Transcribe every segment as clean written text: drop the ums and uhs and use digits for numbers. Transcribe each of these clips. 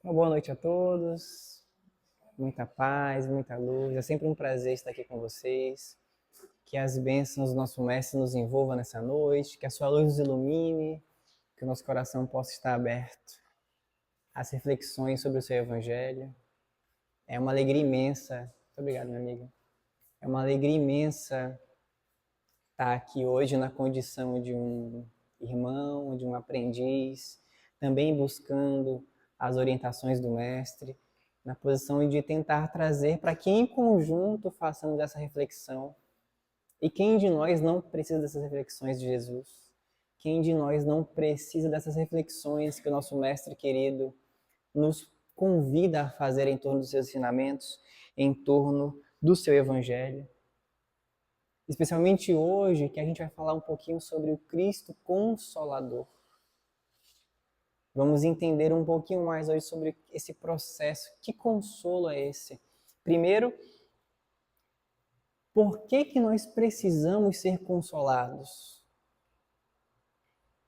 Uma boa noite a todos, muita paz, muita luz. É sempre um prazer estar aqui com vocês. Que as bênçãos do nosso Mestre nos envolvam nessa noite, que a sua luz nos ilumine, que o nosso coração possa estar aberto às reflexões sobre o seu Evangelho. É uma alegria imensa. Muito obrigado, minha amiga. É uma alegria imensa estar aqui hoje na condição de um irmão, de um aprendiz, também buscando as orientações do Mestre, na posição de tentar trazer para que em conjunto façamos essa reflexão. E quem de nós não precisa dessas reflexões de Jesus? Quem de nós não precisa dessas reflexões que o nosso Mestre querido nos convida a fazer em torno dos seus ensinamentos, em torno do seu Evangelho? Especialmente hoje, que a gente vai falar um pouquinho sobre o Cristo Consolador. Vamos entender um pouquinho mais hoje sobre esse processo. Que consolo é esse? Primeiro, por que nós precisamos ser consolados?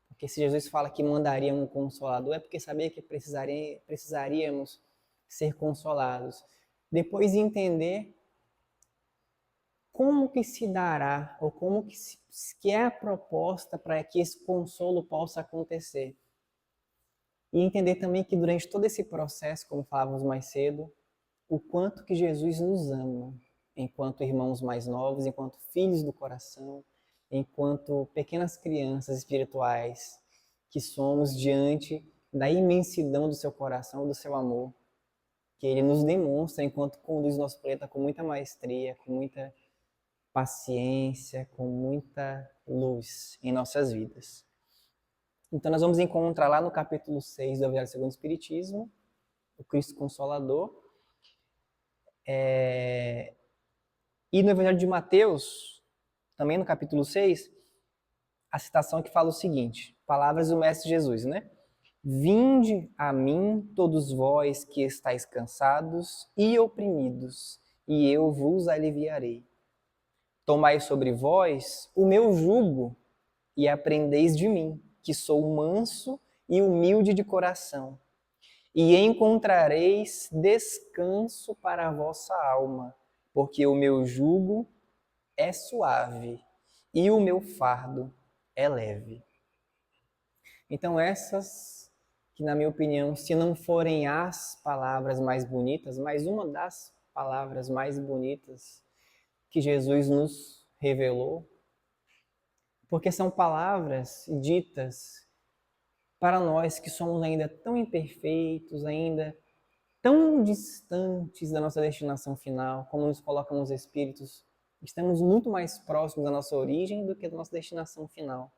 Porque se Jesus fala que mandaria um consolador, é porque sabia que precisaríamos ser consolados. Depois entender como que se dará, ou que é a proposta para que esse consolo possa acontecer. E entender também que durante todo esse processo, como falávamos mais cedo, o quanto que Jesus nos ama, enquanto irmãos mais novos, enquanto filhos do coração, enquanto pequenas crianças espirituais que somos diante da imensidão do seu coração, do seu amor, que ele nos demonstra enquanto conduz nosso planeta com muita maestria, com muita paciência, com muita luz em nossas vidas. Então nós vamos encontrar lá no capítulo 6 do Evangelho segundo o Espiritismo, o Cristo Consolador. E no Evangelho de Mateus, também no capítulo 6, a citação que fala o seguinte, palavras do Mestre Jesus, né? Vinde a mim, todos vós que estáis cansados e oprimidos, e eu vos aliviarei. Tomai sobre vós o meu jugo e aprendeis de mim, que sou manso e humilde de coração, e encontrareis descanso para a vossa alma, porque o meu jugo é suave e o meu fardo é leve. Então essas, que na minha opinião, se não forem as palavras mais bonitas, mas uma das palavras mais bonitas que Jesus nos revelou, porque são palavras ditas para nós que somos ainda tão imperfeitos, ainda tão distantes da nossa destinação final, como nos colocam os Espíritos, estamos muito mais próximos da nossa origem do que da nossa destinação final.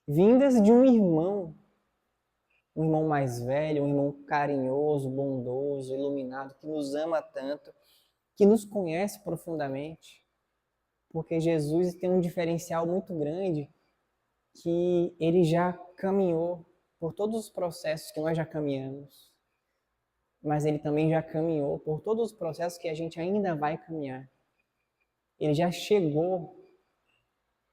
Vindas de um irmão mais velho, um irmão carinhoso, bondoso, iluminado, que nos ama tanto, que nos conhece profundamente, porque Jesus tem um diferencial muito grande, que ele já caminhou por todos os processos que nós já caminhamos, mas ele também já caminhou por todos os processos que a gente ainda vai caminhar. Ele já chegou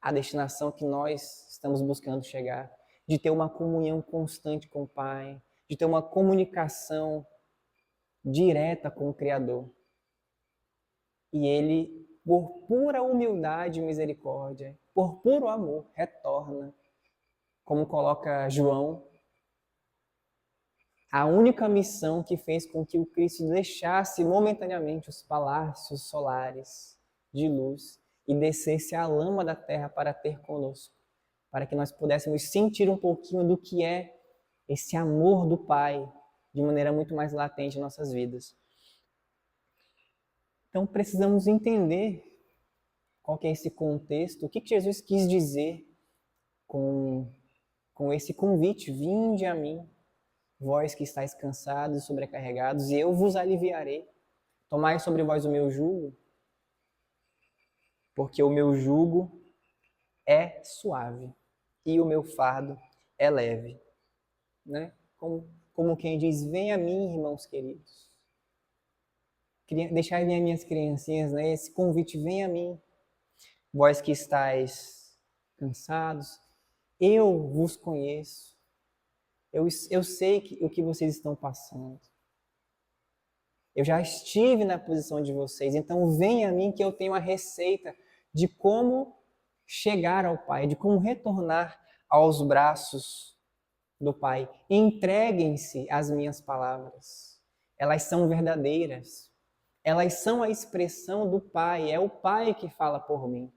à destinação que nós estamos buscando chegar, de ter uma comunhão constante com o Pai, de ter uma comunicação direta com o Criador. E ele, por pura humildade e misericórdia, por puro amor, retorna, como coloca João, a única missão que fez com que o Cristo deixasse momentaneamente os palácios solares de luz e descesse à lama da terra para ter conosco, para que nós pudéssemos sentir um pouquinho do que é esse amor do Pai de maneira muito mais latente em nossas vidas. Então precisamos entender qual que é esse contexto, o que Jesus quis dizer com esse convite, vinde a mim, vós que estáis cansados e sobrecarregados, e eu vos aliviarei. Tomai sobre vós o meu jugo, porque o meu jugo é suave e o meu fardo é leve. Né? Como quem diz, vem a mim, irmãos queridos. Deixai vir as minhas criancinhas, né? Esse convite, vem a mim, vós que estáis cansados, eu vos conheço, eu sei o que vocês estão passando. Eu já estive na posição de vocês, então venha a mim que eu tenho a receita de como chegar ao Pai, de como retornar aos braços do Pai. Entreguem-se às minhas palavras. Elas são verdadeiras. Elas são a expressão do Pai. É o Pai que fala por mim.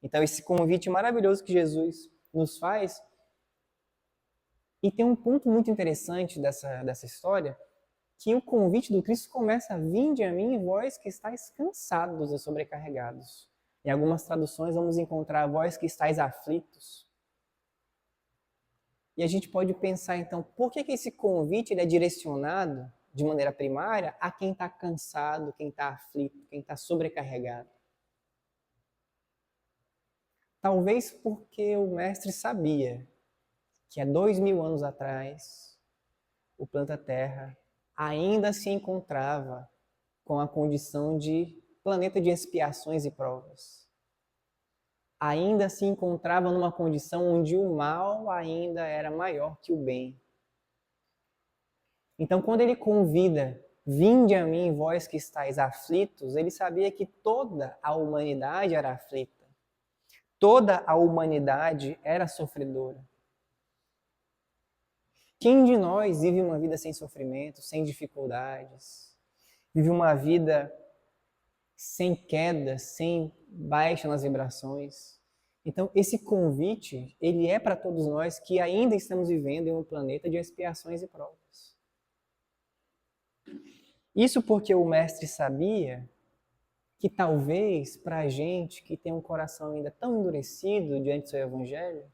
Então, esse convite maravilhoso que Jesus nos faz. E tem um ponto muito interessante dessa história, que o convite do Cristo começa: vinde a mim, vós que estáis cansados e sobrecarregados. Em algumas traduções vamos encontrar vós que estáis aflitos. E a gente pode pensar então, por que esse convite ele é direcionado de maneira primária a quem está cansado, quem está aflito, quem está sobrecarregado? Talvez porque o mestre sabia que há 2000 anos atrás o planeta Terra ainda se encontrava com a condição de planeta de expiações e provas. Ainda se encontrava numa condição onde o mal ainda era maior que o bem. Então, quando ele convida, vinde a mim, vós que estáis aflitos, ele sabia que toda a humanidade era aflita. Toda a humanidade era sofredora. Quem de nós vive uma vida sem sofrimento, sem dificuldades? Vive uma vida sem queda, sem baixa nas vibrações? Então, esse convite, ele é para todos nós que ainda estamos vivendo em um planeta de expiações e provas. Isso porque o mestre sabia que talvez para a gente que tem um coração ainda tão endurecido diante do seu evangelho,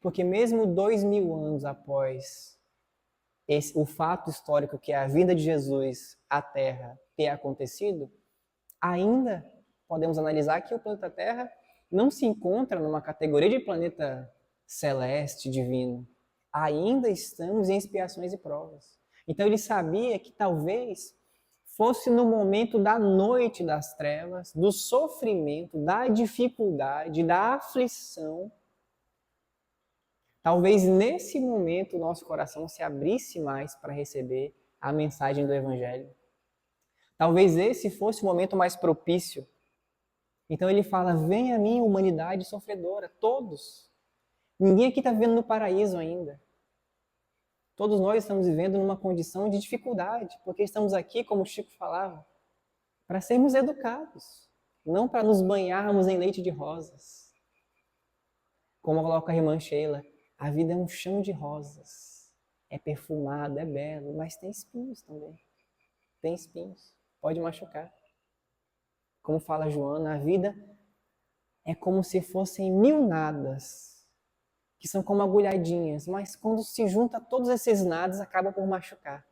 porque mesmo 2000 anos após o fato histórico que é a vinda de Jesus à Terra ter acontecido, ainda podemos analisar que o planeta Terra não se encontra numa categoria de planeta celeste, divino. Ainda estamos em expiações e provas. Então ele sabia que talvez fosse no momento da noite das trevas, do sofrimento, da dificuldade, da aflição. Talvez nesse momento o nosso coração se abrisse mais para receber a mensagem do Evangelho. Talvez esse fosse o momento mais propício. Então ele fala: vem a mim, humanidade sofredora, todos. Ninguém aqui está vivendo no paraíso ainda. Todos nós estamos vivendo numa condição de dificuldade, porque estamos aqui, como o Chico falava, para sermos educados, não para nos banharmos em leite de rosas. Como coloca a irmã Sheila, a vida é um chão de rosas. É perfumado, é belo, mas tem espinhos também. Tem espinhos, pode machucar. Como fala a Joana, a vida é como se fossem 1000 nadas, que são como agulhadinhas, mas quando se junta todos esses nadas, acaba por machucar.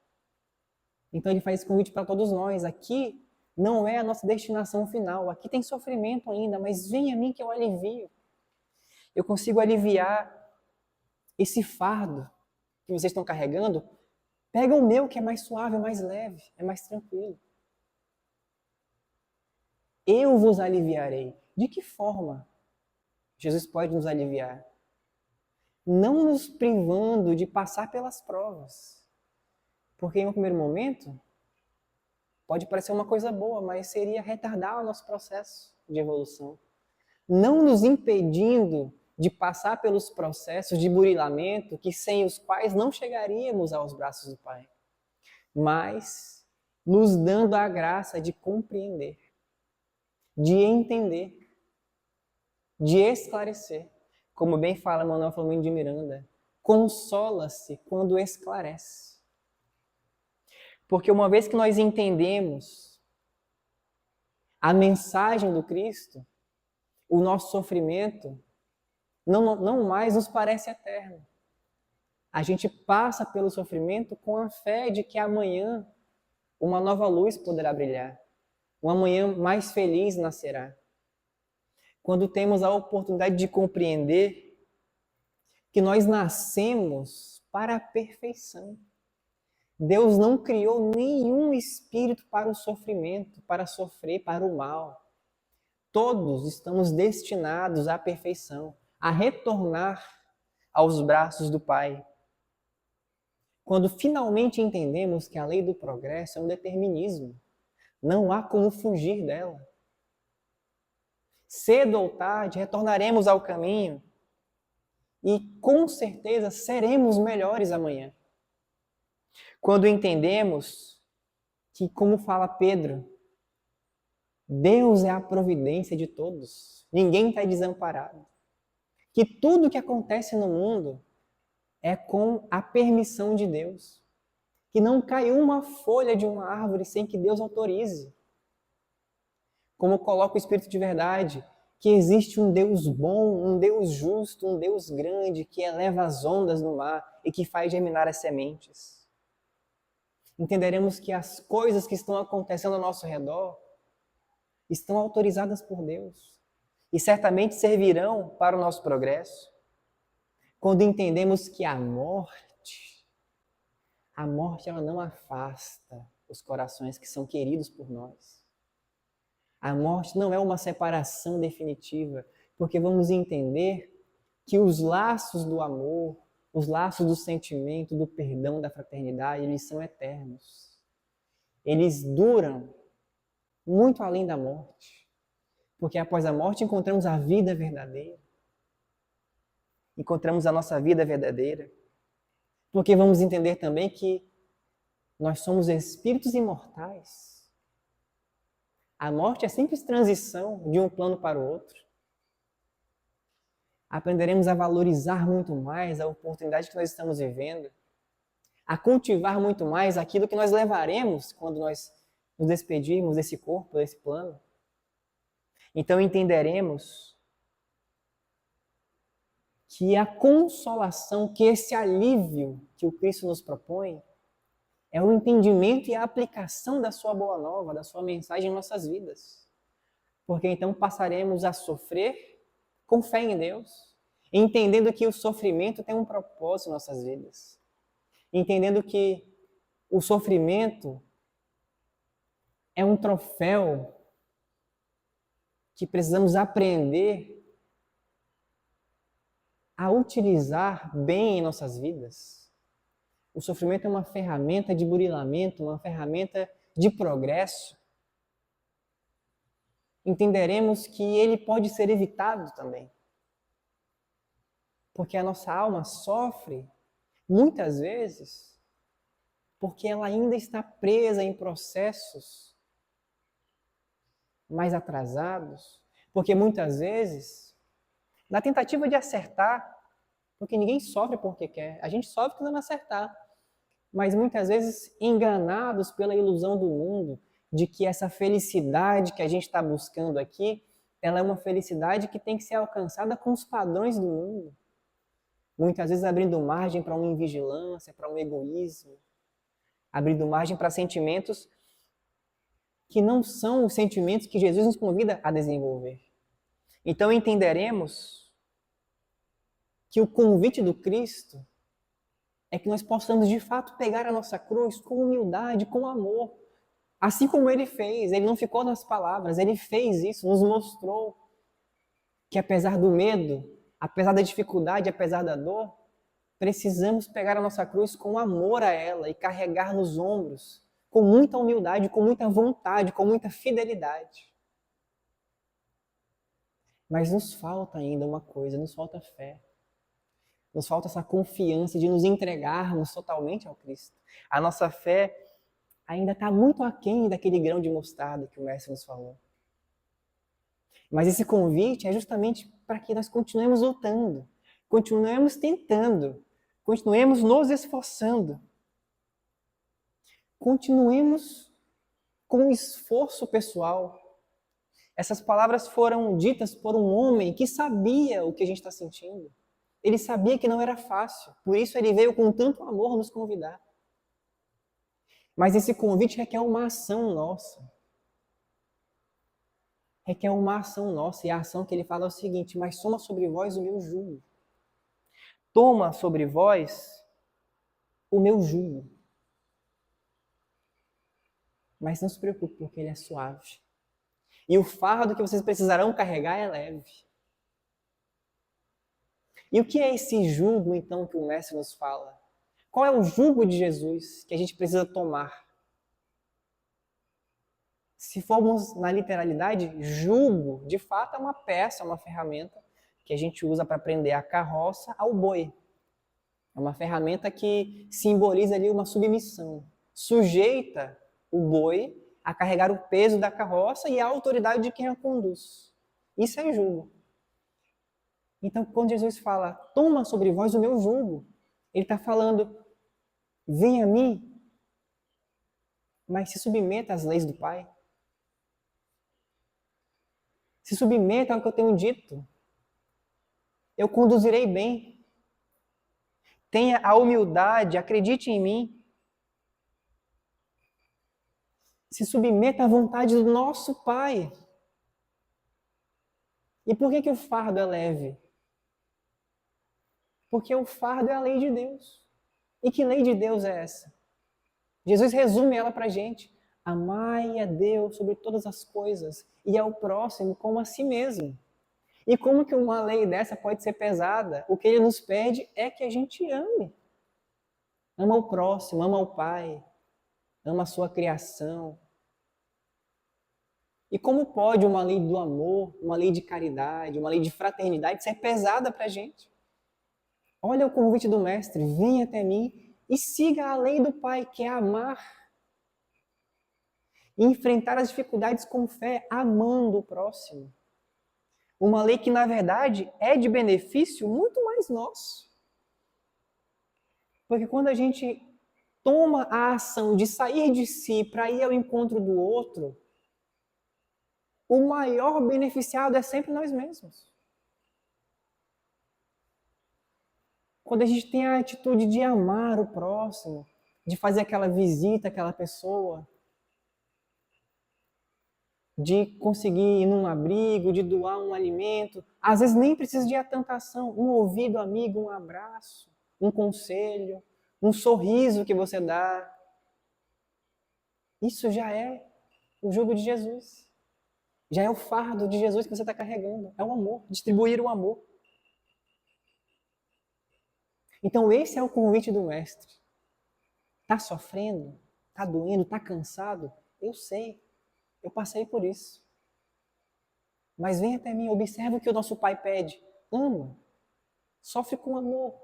Então ele faz esse convite para todos nós. Aqui não é a nossa destinação final, aqui tem sofrimento ainda, mas vem a mim que eu alivio. Eu consigo aliviar esse fardo que vocês estão carregando. Pega o meu, que é mais suave, é mais leve, é mais tranquilo. Eu vos aliviarei. De que forma Jesus pode nos aliviar? Não nos privando de passar pelas provas. Porque em um primeiro momento, pode parecer uma coisa boa, mas seria retardar o nosso processo de evolução. Não nos impedindo de passar pelos processos de burilamento, que sem os quais não chegaríamos aos braços do Pai. Mas nos dando a graça de compreender, de entender, de esclarecer. Como bem fala Manuel Filomeno de Miranda, consola-se quando esclarece. Porque uma vez que nós entendemos a mensagem do Cristo, o nosso sofrimento não mais nos parece eterno. A gente passa pelo sofrimento com a fé de que amanhã uma nova luz poderá brilhar. Um amanhã mais feliz nascerá. Quando temos a oportunidade de compreender que nós nascemos para a perfeição. Deus não criou nenhum espírito para o sofrimento, para sofrer, para o mal. Todos estamos destinados à perfeição, a retornar aos braços do Pai. quando finalmente entendemos que a lei do progresso é um determinismo. Não há como fugir dela. Cedo ou tarde, retornaremos ao caminho e, com certeza, seremos melhores amanhã. Quando entendemos que, como fala Pedro, Deus é a providência de todos. Ninguém está desamparado. Que tudo que acontece no mundo é com a permissão de Deus. Que não cai uma folha de uma árvore sem que Deus autorize. Como coloca o Espírito de verdade, que existe um Deus bom, um Deus justo, um Deus grande, que eleva as ondas no mar e que faz germinar as sementes. Entenderemos que as coisas que estão acontecendo ao nosso redor estão autorizadas por Deus e certamente servirão para o nosso progresso. Quando entendemos que a morte ela não afasta os corações que são queridos por nós. A morte não é uma separação definitiva, porque vamos entender que os laços do amor, os laços do sentimento, do perdão, da fraternidade, eles são eternos. Eles duram muito além da morte, porque após a morte encontramos a vida verdadeira. Encontramos a nossa vida verdadeira, porque vamos entender também que nós somos espíritos imortais. A morte é simples transição de um plano para o outro. Aprenderemos a valorizar muito mais a oportunidade que nós estamos vivendo, a cultivar muito mais aquilo que nós levaremos quando nós nos despedirmos desse corpo, desse plano. Então entenderemos que a consolação, que esse alívio que o Cristo nos propõe, é o entendimento e a aplicação da sua boa nova, da sua mensagem em nossas vidas. Porque então passaremos a sofrer com fé em Deus, entendendo que o sofrimento tem um propósito em nossas vidas. Entendendo que o sofrimento é um troféu que precisamos aprender a utilizar bem em nossas vidas. O sofrimento é uma ferramenta de burilamento, uma ferramenta de progresso. Entenderemos que ele pode ser evitado também. Porque a nossa alma sofre, muitas vezes, porque ela ainda está presa em processos mais atrasados. Porque muitas vezes, na tentativa de acertar, porque ninguém sofre porque quer, a gente sofre tentando acertar. Mas muitas vezes enganados pela ilusão do mundo, de que essa felicidade que a gente está buscando aqui, ela é uma felicidade que tem que ser alcançada com os padrões do mundo. Muitas vezes abrindo margem para uma invigilância, para um egoísmo, abrindo margem para sentimentos que não são os sentimentos que Jesus nos convida a desenvolver. Então entenderemos que o convite do Cristo é que nós possamos de fato pegar a nossa cruz com humildade, com amor. Assim como ele fez, ele não ficou nas palavras, ele fez isso, nos mostrou que apesar do medo, apesar da dificuldade, apesar da dor, precisamos pegar a nossa cruz com amor a ela e carregar nos ombros, com muita humildade, com muita vontade, com muita fidelidade. Mas nos falta ainda uma coisa, nos falta fé. Nos falta essa confiança de nos entregarmos totalmente ao Cristo. A nossa fé ainda está muito aquém daquele grão de mostarda que o Mestre nos falou. Mas esse convite é justamente para que nós continuemos lutando, continuemos tentando, continuemos nos esforçando, continuemos com esforço pessoal. Essas palavras foram ditas por um homem que sabia o que a gente está sentindo. Ele sabia que não era fácil, por isso ele veio com tanto amor nos convidar. Mas esse convite requer uma ação nossa. Requer uma ação nossa, e a ação que ele fala é o seguinte: mas toma sobre vós o meu jugo. Toma sobre vós o meu jugo. Mas não se preocupe, porque ele é suave. E o fardo que vocês precisarão carregar é leve. E o que é esse jugo, então, que o Mestre nos fala? Qual é o jugo de Jesus que a gente precisa tomar? Se formos na literalidade, jugo, de fato, é uma peça, uma ferramenta que a gente usa para prender a carroça ao boi. É uma ferramenta que simboliza ali uma submissão. Sujeita o boi a carregar o peso da carroça e a autoridade de quem a conduz. Isso é jugo. Então, quando Jesus fala, toma sobre vós o meu jugo, ele está falando, vem a mim, mas se submeta às leis do Pai. Se submeta ao que eu tenho dito. Eu conduzirei bem. Tenha a humildade, acredite em mim. Se submeta à vontade do nosso Pai. E por que o fardo é leve? Porque o fardo é a lei de Deus. E que lei de Deus é essa? Jesus resume ela para a gente. Amai a Deus sobre todas as coisas e ao próximo como a si mesmo. E como que uma lei dessa pode ser pesada? O que ele nos pede é que a gente ame. Ama o próximo, ama o Pai, ama a sua criação. E como pode uma lei do amor, uma lei de caridade, uma lei de fraternidade ser pesada para a gente? Olha o convite do Mestre, venha até mim e siga a lei do Pai, que é amar. E enfrentar as dificuldades com fé, amando o próximo. Uma lei que, na verdade, é de benefício muito mais nosso. Porque quando a gente toma a ação de sair de si para ir ao encontro do outro, o maior beneficiado é sempre nós mesmos. Quando a gente tem a atitude de amar o próximo, de fazer aquela visita àquela pessoa, de conseguir ir num abrigo, de doar um alimento, às vezes nem precisa de ir a tanta ação, um ouvido amigo, um abraço, um conselho, um sorriso que você dá. Isso já é o jugo de Jesus. Já é o fardo de Jesus que você está carregando. É o amor, distribuir o amor. Então esse é o convite do Mestre. Está sofrendo? Está doendo? Está cansado? Eu sei. Eu passei por isso. Mas vem até mim, observa o que o nosso Pai pede. Ama. Sofre com amor.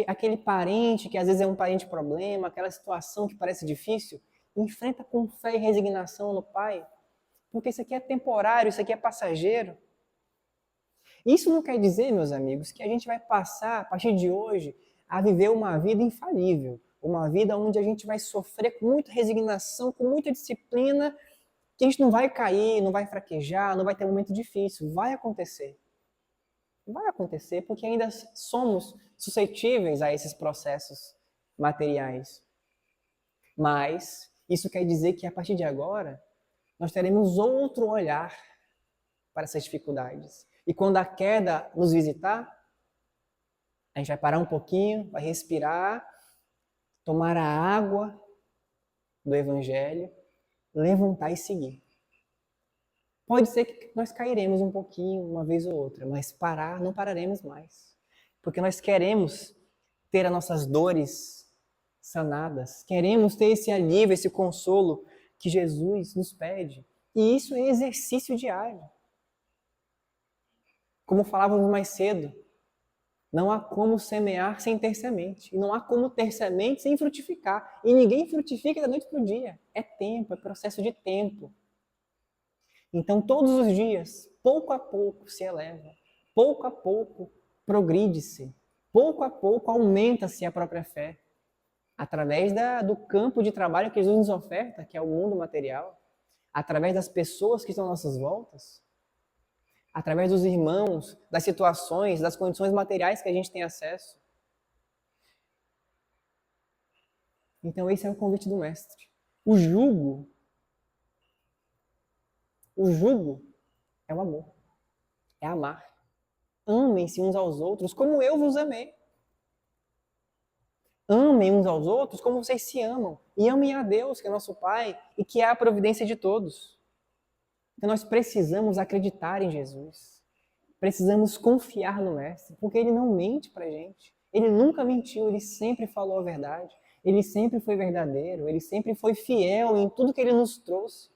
Aquele parente que às vezes é um parente problema, aquela situação que parece difícil, enfrenta com fé e resignação no Pai. Porque isso aqui é temporário, isso aqui é passageiro. Isso não quer dizer, meus amigos, que a gente vai passar, a partir de hoje, a viver uma vida infalível. Uma vida onde a gente vai sofrer com muita resignação, com muita disciplina, que a gente não vai cair, não vai fraquejar, não vai ter um momento difícil. Vai acontecer. Vai acontecer porque ainda somos suscetíveis a esses processos materiais. Mas isso quer dizer que a partir de agora nós teremos outro olhar para essas dificuldades. E quando a queda nos visitar, a gente vai parar um pouquinho, vai respirar, tomar a água do Evangelho, levantar e seguir. Pode ser que nós cairemos um pouquinho, uma vez ou outra, mas parar, não pararemos mais. Porque nós queremos ter as nossas dores sanadas, queremos ter esse alívio, esse consolo que Jesus nos pede. E isso é exercício diário. Como falávamos mais cedo, não há como semear sem ter semente. E não há como ter semente sem frutificar. E ninguém frutifica da noite para o dia. É tempo, é processo de tempo. Então, todos os dias, pouco a pouco se eleva, pouco a pouco progride-se, pouco a pouco aumenta-se a própria fé, através do campo de trabalho que Jesus nos oferta, que é o mundo material, através das pessoas que estão às nossas voltas, através dos irmãos, das situações, das condições materiais que a gente tem acesso. Então, esse é o convite do Mestre. O jugo é o amor, é amar. Amem-se uns aos outros como eu vos amei. Amem uns aos outros como vocês se amam. E amem a Deus, que é nosso Pai, e que é a providência de todos. Então nós precisamos acreditar em Jesus. Precisamos confiar no Mestre, porque Ele não mente pra gente. Ele nunca mentiu, ele sempre falou a verdade. Ele sempre foi verdadeiro, ele sempre foi fiel em tudo que ele nos trouxe.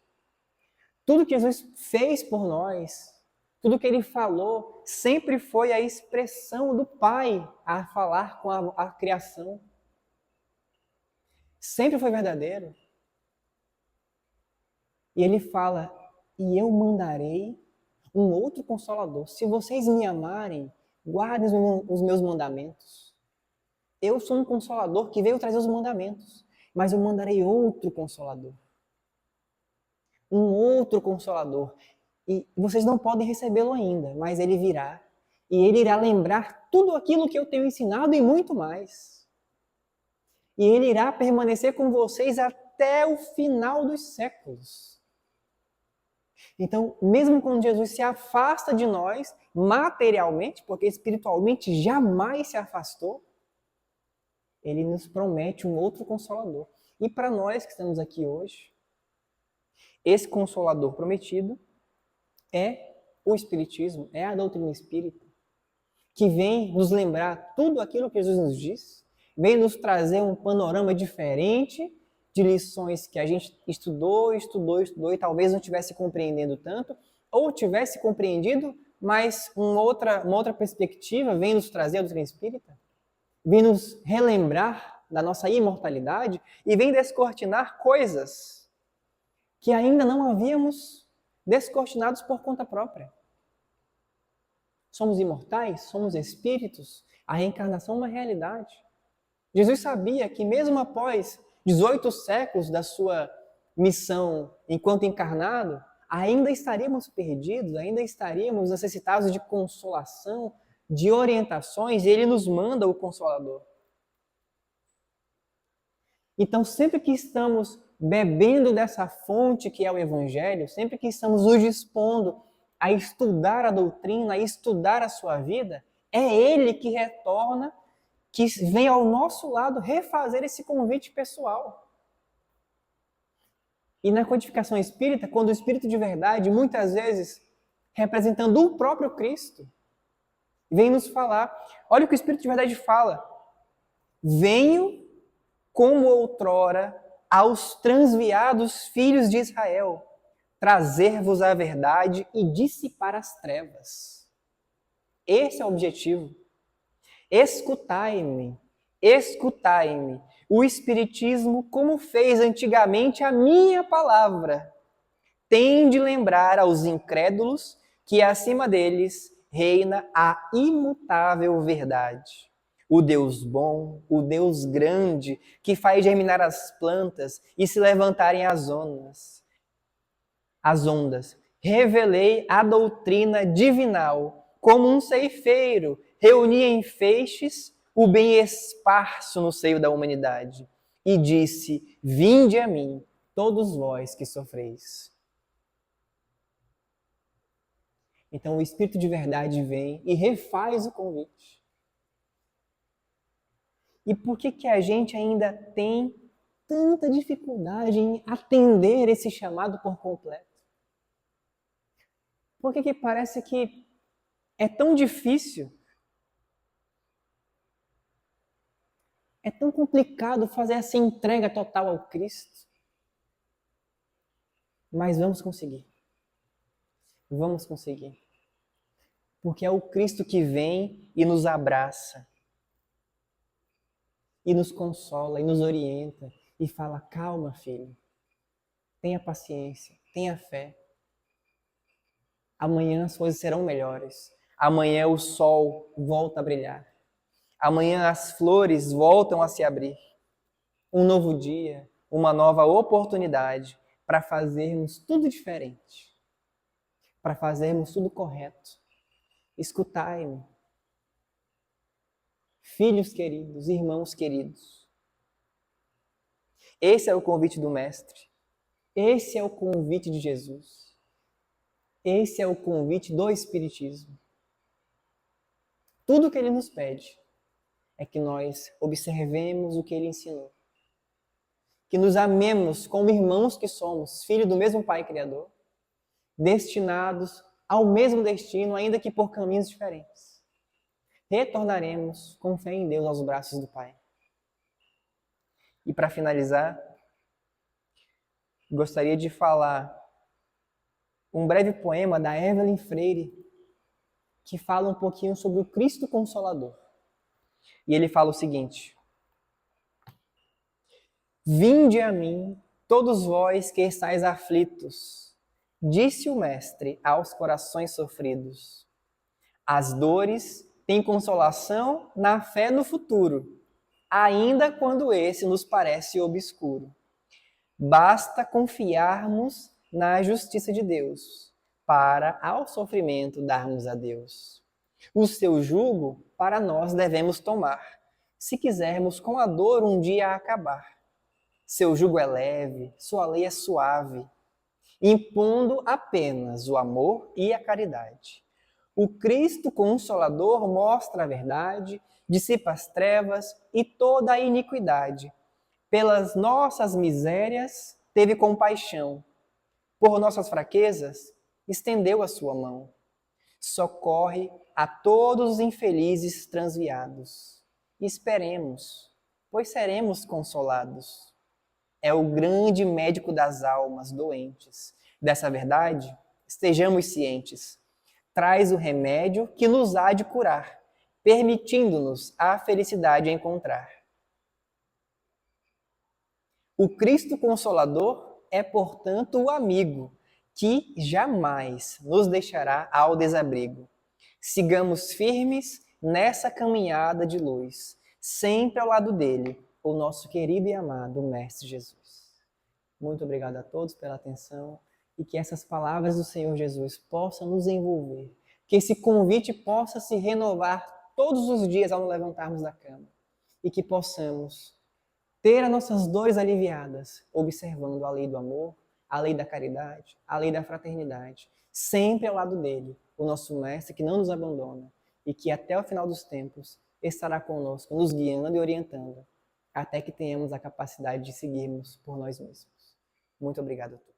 Tudo que Jesus fez por nós, tudo que ele falou, sempre foi a expressão do Pai a falar com a criação. Sempre foi verdadeiro. E ele fala, e eu mandarei um outro consolador. Se vocês me amarem, guardem os meus mandamentos. Eu sou um consolador que veio trazer os mandamentos, mas eu mandarei outro consolador. Um outro consolador. E vocês não podem recebê-lo ainda, mas ele virá. E ele irá lembrar tudo aquilo que eu tenho ensinado e muito mais. E ele irá permanecer com vocês até o final dos séculos. Então, mesmo quando Jesus se afasta de nós, materialmente, porque espiritualmente jamais se afastou, ele nos promete um outro consolador. E para nós que estamos aqui hoje, esse consolador prometido é o Espiritismo, é a doutrina espírita, que vem nos lembrar tudo aquilo que Jesus nos diz, vem nos trazer um panorama diferente de lições que a gente estudou e talvez não estivesse compreendendo tanto, ou tivesse compreendido, mas uma outra perspectiva vem nos trazer a doutrina espírita, vem nos relembrar da nossa imortalidade e vem descortinar coisas que ainda não havíamos descortinados por conta própria. Somos imortais, somos espíritos, a reencarnação é uma realidade. Jesus sabia que mesmo após 18 séculos da sua missão enquanto encarnado, ainda estaríamos perdidos, ainda estaríamos necessitados de consolação, de orientações, e ele nos manda o Consolador. Então, sempre que estamos bebendo dessa fonte que é o Evangelho, sempre que estamos nos dispondo a estudar a doutrina, a estudar a sua vida, é ele que retorna, que vem ao nosso lado refazer esse convite pessoal. E na codificação espírita, quando o Espírito de verdade, muitas vezes representando o próprio Cristo, vem nos falar, olha o que o Espírito de verdade fala: venho como outrora aos transviados filhos de Israel, trazer-vos a verdade e dissipar as trevas. Esse é o objetivo. Escutai-me, escutai-me. O Espiritismo, como fez antigamente a minha palavra, tem de lembrar aos incrédulos que acima deles reina a imutável verdade. O Deus bom, o Deus grande, que faz germinar as plantas e se levantarem as ondas. Revelei a doutrina divinal, como um ceifeiro reunia em feixes o bem esparso no seio da humanidade, e disse: vinde a mim, todos vós que sofreis. Então o Espírito de verdade vem e refaz o convite. E por que a gente ainda tem tanta dificuldade em atender esse chamado por completo? Por que parece que é tão difícil, é tão complicado fazer essa entrega total ao Cristo? Mas vamos conseguir. Vamos conseguir. Porque é o Cristo que vem e nos abraça, e nos consola, e nos orienta, e fala: calma, filho, tenha paciência, tenha fé. Amanhã as coisas serão melhores. Amanhã o sol volta a brilhar. Amanhã as flores voltam a se abrir. Um novo dia, uma nova oportunidade para fazermos tudo diferente. Para fazermos tudo correto. Escutai-me. Filhos queridos, irmãos queridos. Esse é o convite do Mestre. Esse é o convite de Jesus. Esse é o convite do Espiritismo. Tudo o que ele nos pede é que nós observemos o que ele ensinou. Que nos amemos como irmãos que somos, filhos do mesmo Pai Criador, destinados ao mesmo destino, ainda que por caminhos diferentes. retornaremos com fé em Deus aos braços do Pai. E para finalizar, gostaria de falar um breve poema da Evelyn Freire, que fala um pouquinho sobre o Cristo Consolador. E ele fala o seguinte: Vinde a mim, todos vós que estáis aflitos, disse o Mestre aos corações sofridos. As dores têm consolação na fé no futuro, ainda quando esse nos parece obscuro. Basta confiarmos na justiça de Deus, para ao sofrimento darmos a Deus. O seu jugo para nós devemos tomar, se quisermos com a dor um dia acabar. Seu jugo é leve, sua lei é suave, impondo apenas o amor e a caridade. O Cristo Consolador mostra a verdade, dissipa as trevas e toda a iniquidade. Pelas nossas misérias teve compaixão, por nossas fraquezas estendeu a sua mão. Socorre a todos os infelizes transviados. Esperemos, pois seremos consolados. É o grande médico das almas doentes. Dessa verdade, estejamos cientes. Traz o remédio que nos há de curar, permitindo-nos a felicidade encontrar. O Cristo Consolador é, portanto, o amigo que jamais nos deixará ao desabrigo. Sigamos firmes nessa caminhada de luz, sempre ao lado dele, o nosso querido e amado Mestre Jesus. Muito obrigado a todos pela atenção e que essas palavras do Senhor Jesus possam nos envolver, que esse convite possa se renovar todos os dias ao nos levantarmos da cama e que possamos ter as nossas dores aliviadas, observando a lei do amor, a lei da caridade, a lei da fraternidade, sempre ao lado dele, o nosso Mestre que não nos abandona e que até o final dos tempos estará conosco, nos guiando e orientando, até que tenhamos a capacidade de seguirmos por nós mesmos. Muito obrigado a todos.